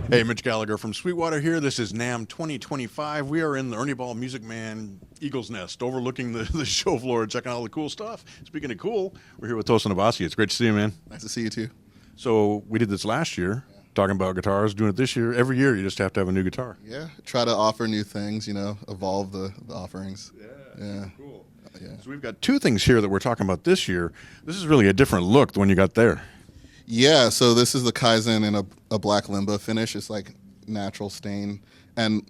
Hey, Mitch Gallagher from Sweetwater here. This is NAMM 2025. We are in the Ernie Ball Music Man Eagle's Nest, overlooking the show floor, checking out all the cool stuff. Speaking of cool, we're here with Tosin Abasi. It's great to see you, man. Nice to see you too. So we did this last year, talking about guitars. Doing it this year. Every year, you just have to have a new guitar. Yeah, try to offer new things. Evolve the offerings. Yeah. Cool. Yeah. So we've got two things here that we're talking about this year. This is really a different look than when you got there. Yeah. So this is the Kaizen in a black limbo finish. It's like natural stain, and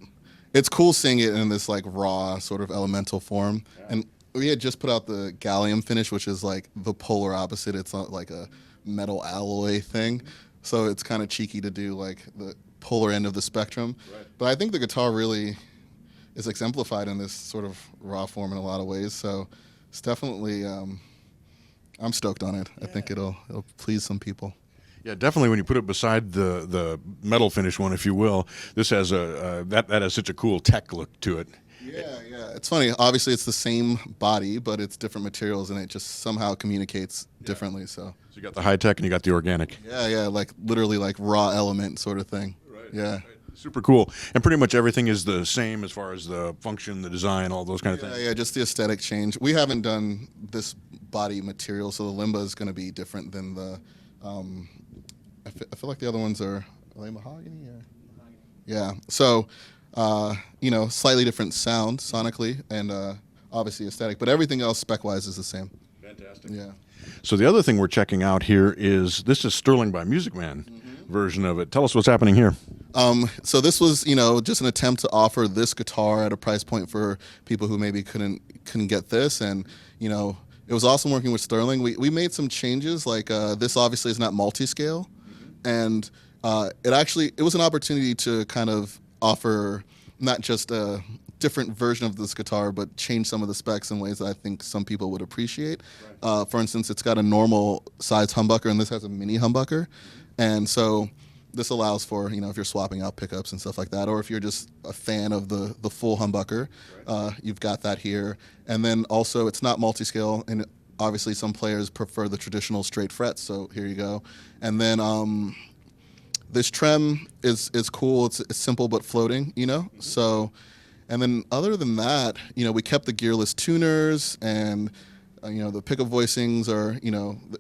it's cool seeing it in this like raw sort of elemental form. Yeah. And we had just put out the gallium finish, which is like the polar opposite. It's not like a metal alloy thing, so it's kind of cheeky to do like the polar end of the spectrum. Right. But I think the guitar really is exemplified in this sort of raw form in a lot of ways. So it's definitely I'm stoked on it. Yeah. I think it'll please some people. Yeah, definitely. When you put it beside the metal finish one, if you will, this has that has such a cool tech look to it. Yeah. It's funny. Obviously, it's the same body, but it's different materials, and it just somehow communicates differently. So you got the high tech and you got the organic. Yeah, like literally like raw element sort of thing. Right. Yeah. Right. Super cool. And pretty much everything is the same as far as the function, the design, all those kind of things. Yeah, just the aesthetic change. We haven't done this body material, so the limba is going to be different than the. I feel like the other ones are they mahogany or? Yeah. So, slightly different sound sonically and obviously aesthetic, but everything else spec-wise is the same. Fantastic. Yeah. So the other thing we're checking out here is this is Sterling by Music Man version of it. Tell us what's happening here. So this was, just an attempt to offer this guitar at a price point for people who maybe couldn't get this, and it was awesome working with Sterling. We made some changes, like this obviously is not multi-scale, and it was an opportunity to kind of offer not just a different version of this guitar, but change some of the specs in ways that I think some people would appreciate. Right. For instance, it's got a normal size humbucker, and this has a mini humbucker, and so this allows for, if you're swapping out pickups and stuff like that, or if you're just a fan of the full humbucker, you've got that here. And then also it's not multi-scale, and obviously some players prefer the traditional straight frets, so here you go. And then this trem is cool. It's simple but floating, So, and then other than that, we kept the gearless tuners, and the pickup voicings are,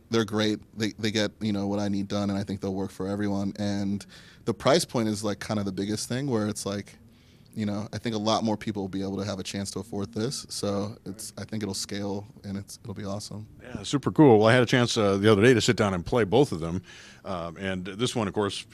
they're great. They get, what I need done, and I think they'll work for everyone. And the price point is like kind of the biggest thing, where it's like, I think a lot more people will be able to have a chance to afford this. So I think it'll scale, and it'll be awesome. Yeah, super cool. Well, I had a chance the other day to sit down and play both of them. And this one, of course,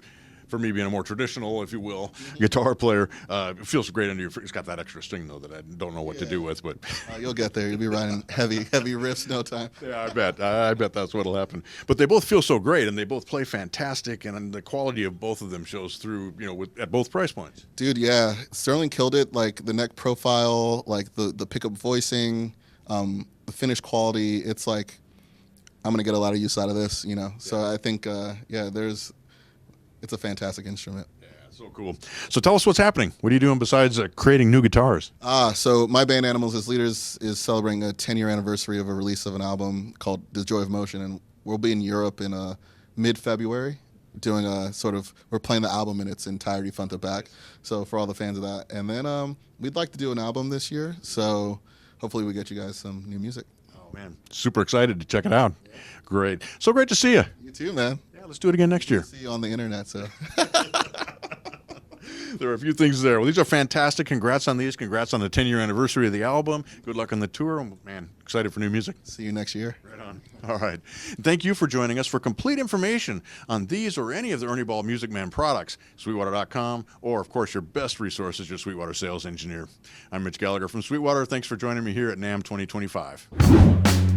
for me being a more traditional, if you will, guitar player, it feels great under your. It's got that extra sting though that I don't know what to do with, but you'll get there. You'll be riding heavy riffs no time. Yeah, I bet that's what'll happen. But they both feel so great, and they both play fantastic, and the quality of both of them shows through. At both price points. Dude, yeah, Sterling killed it. Like the neck profile, like the pickup voicing, the finish quality. It's like I'm gonna get a lot of use out of this. So I think it's a fantastic instrument. Yeah, so cool. So tell us what's happening. What are you doing besides creating new guitars? So my band Animals as Leaders is celebrating a 10-year anniversary of a release of an album called The Joy of Motion, and we'll be in Europe in mid-February doing we're playing the album in its entirety front to back, so for all the fans of that. And then we'd like to do an album this year, so hopefully we get you guys some new music. Oh, man. Super excited to check it out. Yeah. Great. So great to see you. You too, man. Yeah, let's do it again next year. See you on the internet, so. There are a few things there. Well, these are fantastic. Congrats on these. Congrats on the 10-year anniversary of the album. Good luck on the tour. Man, excited for new music. See you next year. Right on. All right. Thank you for joining us. For complete information on these or any of the Ernie Ball Music Man products, Sweetwater.com, or, of course, your best resource is your Sweetwater sales engineer. I'm Mitch Gallagher from Sweetwater. Thanks for joining me here at NAMM 2025.